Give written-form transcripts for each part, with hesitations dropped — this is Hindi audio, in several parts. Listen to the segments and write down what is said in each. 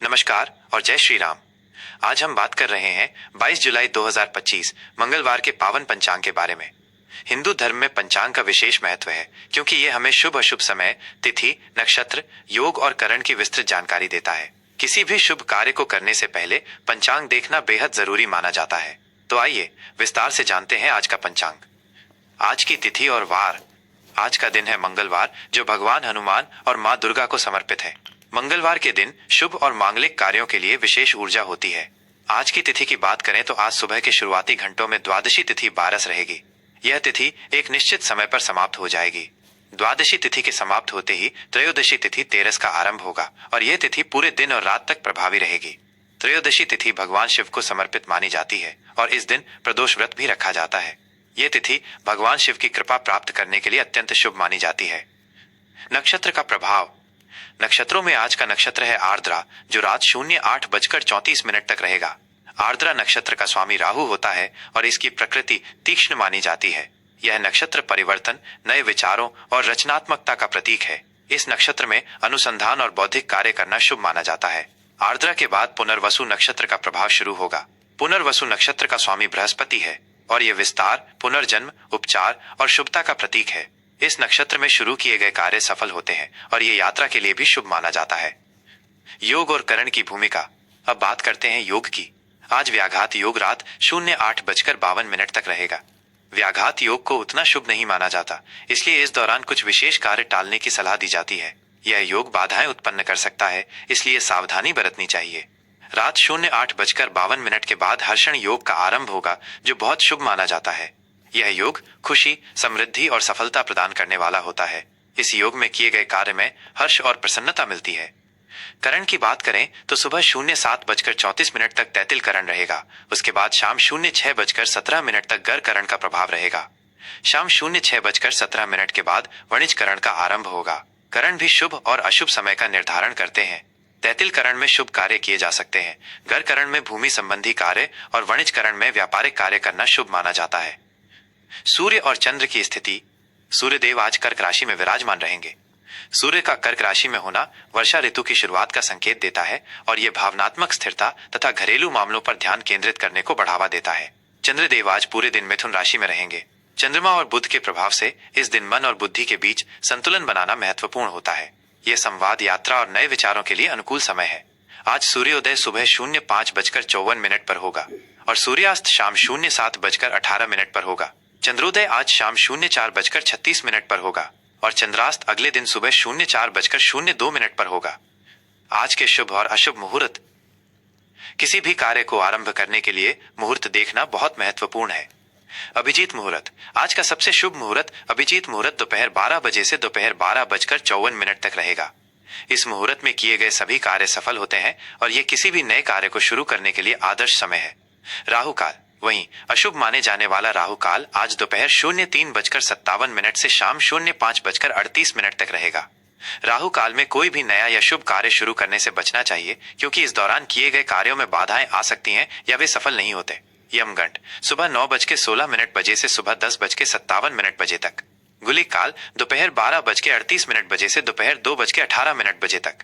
नमस्कार और जय श्री राम। आज हम बात कर रहे हैं 22 जुलाई 2025 मंगलवार के पावन पंचांग के बारे में। हिंदू धर्म में पंचांग का विशेष महत्व है क्योंकि ये हमें शुभ अशुभ समय, तिथि, नक्षत्र, योग और करण की विस्तृत जानकारी देता है। किसी भी शुभ कार्य को करने से पहले पंचांग देखना बेहद जरूरी माना जाता है। तो आइए विस्तार से जानते हैं आज का पंचांग। आज की तिथि और वार। आज का दिन है मंगलवार, जो भगवान हनुमान और माँ दुर्गा को समर्पित है। मंगलवार के दिन शुभ और मांगलिक कार्यों के लिए विशेष ऊर्जा होती है। आज की तिथि की बात करें तो आज सुबह के शुरुआती घंटों में द्वादशी तिथि 12 रहेगी। यह तिथि एक निश्चित समय पर समाप्त हो जाएगी। द्वादशी तिथि के समाप्त होते ही त्रयोदशी तिथि 13 का आरंभ होगा और यह तिथि पूरे दिन और रात तक प्रभावी रहेगी। त्रयोदशी तिथि भगवान शिव को समर्पित मानी जाती है और इस दिन प्रदोष व्रत भी रखा जाता है। यह तिथि भगवान शिव की कृपा प्राप्त करने के लिए अत्यंत शुभ मानी जाती है। नक्षत्र का प्रभाव। नक्षत्रों में आज का नक्षत्र है आर्द्रा, जो रात 08:34 तक रहेगा। आर्द्रा नक्षत्र का स्वामी राहु होता है और इसकी प्रकृति तीक्ष्ण मानी जाती है। यह नक्षत्र परिवर्तन, नए विचारों और रचनात्मकता का प्रतीक है। इस नक्षत्र में अनुसंधान और बौद्धिक कार्य करना शुभ माना जाता है। आर्द्रा के बाद पुनर्वसु नक्षत्र का प्रभाव शुरू होगा। पुनर्वसु नक्षत्र का स्वामी बृहस्पति है और यह विस्तार, पुनर्जन्म, उपचार और शुभता का प्रतीक है। इस नक्षत्र में शुरू किए गए कार्य सफल होते हैं और ये यात्रा के लिए भी शुभ माना जाता है। योग और करण की भूमिका। अब बात करते हैं योग की। आज व्याघात योग रात 08:52 तक रहेगा। व्याघात योग को उतना शुभ नहीं माना जाता, इसलिए इस दौरान कुछ विशेष कार्य टालने की सलाह दी जाती है। यह योग बाधाएं उत्पन्न कर सकता है, इसलिए सावधानी बरतनी चाहिए। रात 08:52 के बाद हर्षण योग का आरंभ होगा, जो बहुत शुभ माना जाता है। यह योग खुशी, समृद्धि और सफलता प्रदान करने वाला होता है। इस योग में किए गए कार्य में हर्ष और प्रसन्नता मिलती है। करण की बात करें तो सुबह 07:34 तक तैतिल करण रहेगा। उसके बाद शाम 06:17 तक गर करण का प्रभाव रहेगा। शाम 06:17 के बाद वणिज करण का आरंभ होगा। करण भी शुभ और अशुभ समय का निर्धारण करते हैं। तैतिल करण में शुभ कार्य किए जा सकते हैं। गर करण में भूमि संबंधी कार्य और वणिज करण में व्यापारिक कार्य करना शुभ माना जाता है। सूर्य और चंद्र की स्थिति। सूर्य देव आज कर्क राशि में विराजमान रहेंगे। सूर्य का कर्क राशि में होना वर्षा ऋतु की शुरुआत का संकेत देता है और यह भावनात्मक स्थिरता तथा घरेलू मामलों पर ध्यान केंद्रित करने को बढ़ावा देता है। चंद्रदेव आज पूरे दिन मिथुन राशि में रहेंगे। चंद्रमा और बुध के प्रभाव से इस दिन मन और बुद्धि के बीच संतुलन बनाना महत्वपूर्ण होता है। यह संवाद, यात्रा और नए विचारों के लिए अनुकूल समय है। आज सूर्योदय सुबह 05:54 पर होगा और सूर्यास्त शाम 07:18 पर होगा। चंद्रोदय आज शाम 04:36 पर होगा और चंद्रास्त अगले दिन सुबह 04:02 पर होगा। आज के शुभ और अशुभ मुहूर्त। किसी भी कार्य को आरंभ करने के लिए मुहूर्त देखना बहुत महत्वपूर्ण है। अभिजीत मुहूर्त। आज का सबसे शुभ मुहूर्त अभिजीत मुहूर्त दोपहर 12 बजे से दोपहर 12:54 तक रहेगा। इस मुहूर्त में किए गए सभी कार्य सफल होते हैं और ये किसी भी नए कार्य को शुरू करने के लिए आदर्श समय है। राहु काल। वहीं अशुभ माने जाने वाला राहु काल आज दोपहर 03:57 से शाम 05:38 तक रहेगा। राहु काल में कोई भी नया या शुभ कार्य शुरू करने से बचना चाहिए, क्योंकि इस दौरान किए गए कार्यों में बाधाएं आ सकती हैं या वे सफल नहीं होते। यमगंड सुबह 9:16 से सुबह 10:57 तक। गुलिक काल दोपहर 12:38 से दोपहर 2:18 तक।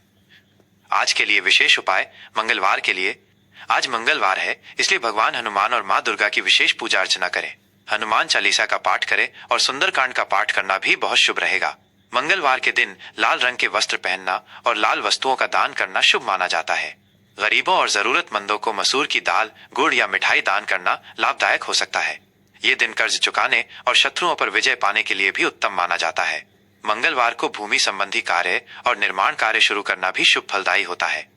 आज के लिए विशेष उपाय। मंगलवार के लिए आज मंगलवार है, इसलिए भगवान हनुमान और माँ दुर्गा की विशेष पूजा अर्चना करें। हनुमान चालीसा का पाठ करें और सुंदरकांड का पाठ करना भी बहुत शुभ रहेगा। मंगलवार के दिन लाल रंग के वस्त्र पहनना और लाल वस्तुओं का दान करना शुभ माना जाता है। गरीबों और जरूरतमंदों को मसूर की दाल, गुड़ या मिठाई दान करना लाभदायक हो सकता है। ये दिन कर्ज चुकाने और शत्रुओं पर विजय पाने के लिए भी उत्तम माना जाता है। मंगलवार को भूमि संबंधी कार्य और निर्माण कार्य शुरू करना भी शुभ फलदायी होता है।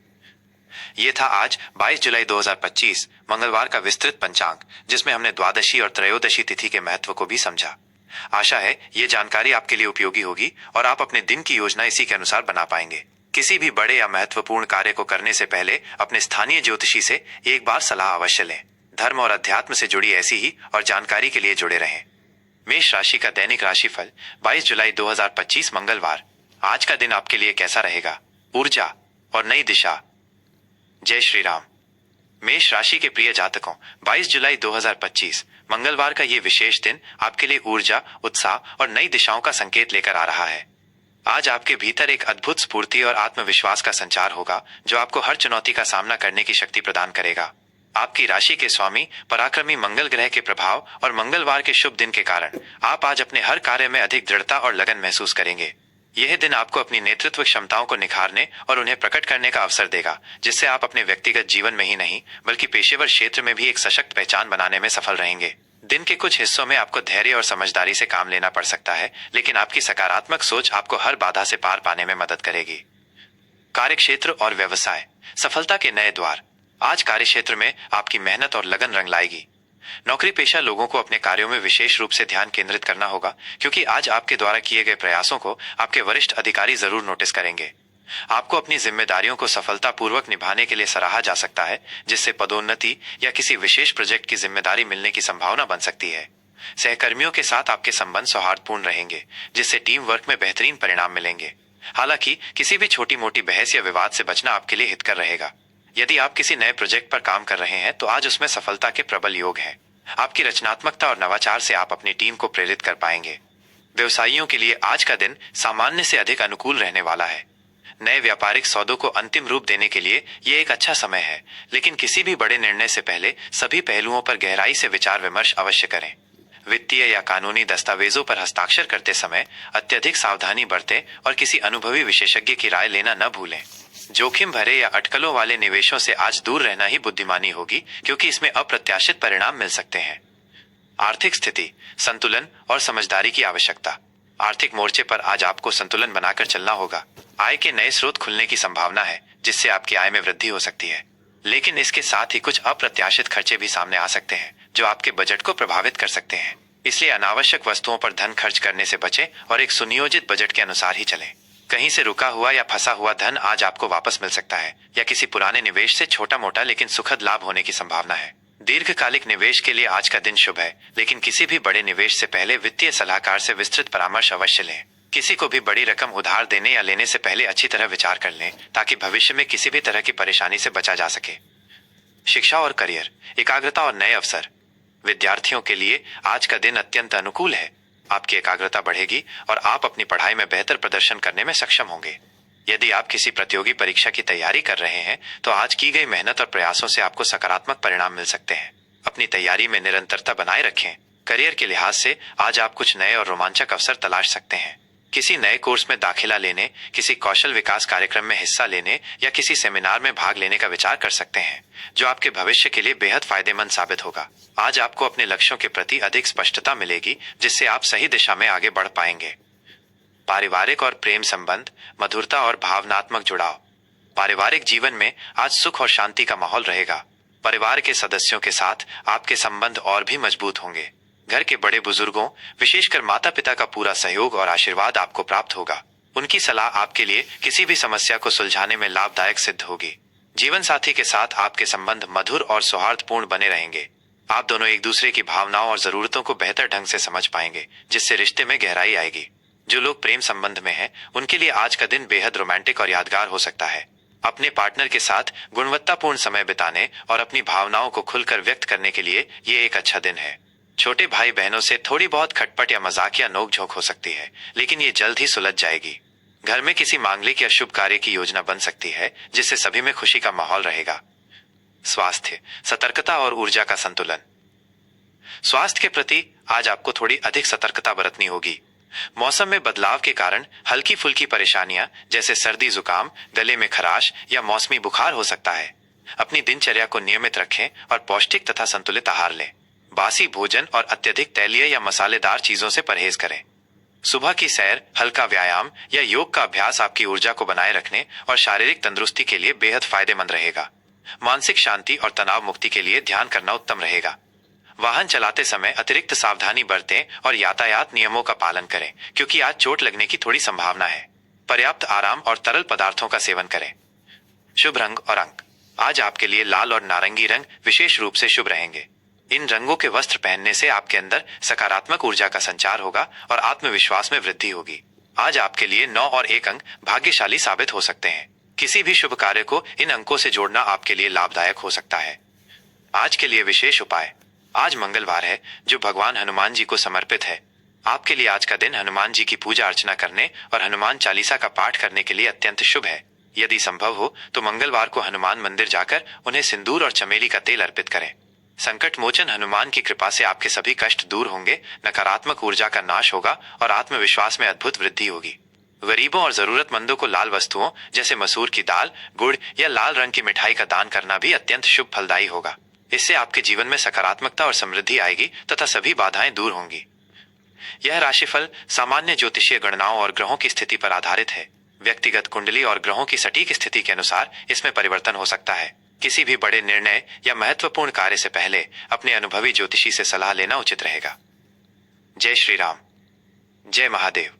ये था आज 22 जुलाई 2025 मंगलवार का विस्तृत पंचांग, जिसमें हमने द्वादशी और त्रयोदशी तिथि के महत्व को भी समझा। आशा है ये जानकारी आपके लिए उपयोगी होगी और आप अपने दिन की योजना इसी के अनुसार बना पाएंगे। किसी भी बड़े या महत्वपूर्ण कार्य को करने से पहले अपने स्थानीय ज्योतिषी से एक बार सलाह अवश्य लें। धर्म और अध्यात्म से जुड़ी ऐसी ही और जानकारी के लिए जुड़े रहें। मेष राशि का दैनिक राशिफल 22 जुलाई 2025 मंगलवार। आज का दिन आपके लिए कैसा रहेगा? ऊर्जा और नई दिशा। जय श्री राम। मेष राशि के प्रिय जातकों, 22 जुलाई 2025 मंगलवार का ये विशेष दिन आपके लिए ऊर्जा, उत्साह और नई दिशाओं का संकेत लेकर आ रहा है। आज आपके भीतर एक अद्भुत स्फूर्ति और आत्मविश्वास का संचार होगा जो आपको हर चुनौती का सामना करने की शक्ति प्रदान करेगा। आपकी राशि के स्वामी पराक्रमी मंगल ग्रह के प्रभाव और मंगलवार के शुभ दिन के कारण आप आज अपने हर कार्य में अधिक दृढ़ता और लगन महसूस करेंगे। यह दिन आपको अपनी नेतृत्व क्षमताओं को निखारने और उन्हें प्रकट करने का अवसर देगा, जिससे आप अपने व्यक्तिगत जीवन में ही नहीं बल्कि पेशेवर क्षेत्र में भी एक सशक्त पहचान बनाने में सफल रहेंगे। दिन के कुछ हिस्सों में आपको धैर्य और समझदारी से काम लेना पड़ सकता है, लेकिन आपकी सकारात्मक सोच आपको हर बाधा से पार पाने में मदद करेगी। कार्यक्षेत्र और व्यवसाय, सफलता के नए द्वार। आज कार्यक्षेत्र में आपकी मेहनत और लगन रंग लाएगी। नौकरी पेशा लोगों को अपने कार्यों में विशेष रूप से ध्यान केंद्रित करना होगा, क्योंकि आज आपके द्वारा किए गए प्रयासों को आपके वरिष्ठ अधिकारी जरूर नोटिस करेंगे। आपको अपनी जिम्मेदारियों को सफलतापूर्वक निभाने के लिए सराहा जा सकता है, जिससे पदोन्नति या किसी विशेष प्रोजेक्ट की जिम्मेदारी मिलने की संभावना बन सकती है। सहकर्मियों के साथ आपके संबंध सौहार्दपूर्ण रहेंगे, जिससे टीम वर्क में बेहतरीन परिणाम मिलेंगे। हालांकि किसी भी छोटी मोटी बहस या विवाद से बचना आपके लिए हितकर रहेगा। यदि आप किसी नए प्रोजेक्ट पर काम कर रहे हैं तो आज उसमें सफलता के प्रबल योग हैं। आपकी रचनात्मकता और नवाचार से आप अपनी टीम को प्रेरित कर पाएंगे। व्यवसायियों के लिए आज का दिन सामान्य से अधिक अनुकूल रहने वाला है। नए व्यापारिक सौदों को अंतिम रूप देने के लिए ये एक अच्छा समय है, लेकिन किसी भी बड़े निर्णय से पहले सभी पहलुओं पर गहराई से विचार विमर्श अवश्य करें। वित्तीय या कानूनी दस्तावेजों पर हस्ताक्षर करते समय अत्यधिक सावधानी बरतें और किसी अनुभवी विशेषज्ञ की राय लेना न भूलें। जोखिम भरे या अटकलों वाले निवेशों से आज दूर रहना ही बुद्धिमानी होगी, क्योंकि इसमें अप्रत्याशित परिणाम मिल सकते हैं। आर्थिक स्थिति, संतुलन और समझदारी की आवश्यकता। आर्थिक मोर्चे पर आज आपको संतुलन बनाकर चलना होगा। आय के नए स्रोत खुलने की संभावना है, जिससे आपकी आय में वृद्धि हो सकती है, लेकिन इसके साथ ही कुछ अप्रत्याशित खर्चे भी सामने आ सकते हैं जो आपके बजट को प्रभावित कर सकते हैं। इसलिए अनावश्यक वस्तुओं पर धन खर्च करने से बचें और एक सुनियोजित बजट के अनुसार ही चलें। कहीं से रुका हुआ या फंसा हुआ धन आज आपको वापस मिल सकता है, या किसी पुराने निवेश से छोटा मोटा लेकिन सुखद लाभ होने की संभावना है। दीर्घकालिक निवेश के लिए आज का दिन शुभ है, लेकिन किसी भी बड़े निवेश से पहले वित्तीय सलाहकार से विस्तृत परामर्श अवश्य लें। किसी को भी बड़ी रकम उधार देने या लेने से पहले अच्छी तरह विचार कर लें, ताकि भविष्य में किसी भी तरह की परेशानी से बचा जा सके। शिक्षा और करियर, एकाग्रता और नए अवसर। विद्यार्थियों के लिए आज का दिन अत्यंत अनुकूल है। आपकी एकाग्रता बढ़ेगी और आप अपनी पढ़ाई में बेहतर प्रदर्शन करने में सक्षम होंगे। यदि आप किसी प्रतियोगी परीक्षा की तैयारी कर रहे हैं तो आज की गई मेहनत और प्रयासों से आपको सकारात्मक परिणाम मिल सकते हैं। अपनी तैयारी में निरंतरता बनाए रखें। करियर के लिहाज से आज आप कुछ नए और रोमांचक अवसर तलाश सकते हैं। किसी नए कोर्स में दाखिला लेने, किसी कौशल विकास कार्यक्रम में हिस्सा लेने या किसी सेमिनार में भाग लेने का विचार कर सकते हैं, जो आपके भविष्य के लिए बेहद फायदेमंद साबित होगा। आज आपको अपने लक्ष्यों के प्रति अधिक स्पष्टता मिलेगी, जिससे आप सही दिशा में आगे बढ़ पाएंगे। पारिवारिक और प्रेम संबंध, मधुरता और भावनात्मक जुड़ाव। पारिवारिक जीवन में आज सुख और शांति का माहौल रहेगा। परिवार के सदस्यों के साथ आपके संबंध और भी मजबूत होंगे। घर के बड़े बुजुर्गों, विशेषकर माता पिता का पूरा सहयोग और आशीर्वाद आपको प्राप्त होगा। उनकी सलाह आपके लिए किसी भी समस्या को सुलझाने में लाभदायक सिद्ध होगी। जीवन साथी के साथ आपके संबंध मधुर और सौहार्दपूर्ण बने रहेंगे। आप दोनों एक दूसरे की भावनाओं और जरूरतों को बेहतर ढंग से समझ पाएंगे, जिससे रिश्ते में गहराई आएगी। जो लोग प्रेम संबंध में हैं, उनके लिए आज का दिन बेहद रोमांटिक और यादगार हो सकता है। अपने पार्टनर के साथ गुणवत्तापूर्ण समय बिताने और अपनी भावनाओं को खुलकर व्यक्त करने के लिए ये एक अच्छा दिन है। छोटे भाई बहनों से थोड़ी बहुत खटपट या मजाकिया नोकझोंक हो सकती है, लेकिन ये जल्द ही सुलझ जाएगी। घर में किसी मांगलिक या शुभ कार्य की योजना बन सकती है, जिससे सभी में खुशी का माहौल रहेगा। स्वास्थ्य, सतर्कता और ऊर्जा का संतुलन। स्वास्थ्य के प्रति आज आपको थोड़ी अधिक सतर्कता बरतनी होगी। मौसम में बदलाव के कारण हल्की फुल्की परेशानियां जैसे सर्दी जुकाम, गले में खराश या मौसमी बुखार हो सकता है। अपनी दिनचर्या को नियमित रखें और पौष्टिक तथा संतुलित आहार लें। बासी भोजन और अत्यधिक तैलीय या मसालेदार चीजों से परहेज करें। सुबह की सैर, हल्का व्यायाम या योग का अभ्यास आपकी ऊर्जा को बनाए रखने और शारीरिक तंदुरुस्ती के लिए बेहद फायदेमंद रहेगा। मानसिक शांति और तनाव मुक्ति के लिए ध्यान करना उत्तम रहेगा। वाहन चलाते समय अतिरिक्त सावधानी बरतें और यातायात नियमों का पालन करें, क्योंकि आज चोट लगने की थोड़ी संभावना है। पर्याप्त आराम और तरल पदार्थों का सेवन करें। शुभ रंग और अंक। आज आपके लिए लाल और नारंगी रंग विशेष रूप से शुभ रहेंगे। इन रंगों के वस्त्र पहनने से आपके अंदर सकारात्मक ऊर्जा का संचार होगा और आत्मविश्वास में वृद्धि होगी। आज आपके लिए 9 और 1 अंक भाग्यशाली साबित हो सकते हैं। किसी भी शुभ कार्य को इन अंकों से जोड़ना आपके लिए लाभदायक हो सकता है। आज के लिए विशेष उपाय। आज मंगलवार है, जो भगवान हनुमान जी को समर्पित है। आपके लिए आज का दिन हनुमान जी की पूजा अर्चना करने और हनुमान चालीसा का पाठ करने के लिए अत्यंत शुभ है। यदि संभव हो तो मंगलवार को हनुमान मंदिर जाकर उन्हें सिंदूर और चमेली का तेल अर्पित करें। संकट मोचन हनुमान की कृपा से आपके सभी कष्ट दूर होंगे, नकारात्मक ऊर्जा का नाश होगा और आत्मविश्वास में अद्भुत वृद्धि होगी। गरीबों और जरूरतमंदों को लाल वस्तुओं जैसे मसूर की दाल, गुड़ या लाल रंग की मिठाई का दान करना भी अत्यंत शुभ फलदायी होगा। इससे आपके जीवन में सकारात्मकता और समृद्धि आएगी तथा सभी बाधाएं दूर होंगी। यह राशिफल सामान्य ज्योतिषीय गणनाओं और ग्रहों की स्थिति पर आधारित है। व्यक्तिगत कुंडली और ग्रहों की सटीक स्थिति के अनुसार इसमें परिवर्तन हो सकता है। किसी भी बड़े निर्णय या महत्वपूर्ण कार्य से पहले अपने अनुभवी ज्योतिषी से सलाह लेना उचित रहेगा। जय श्री राम। जय महादेव।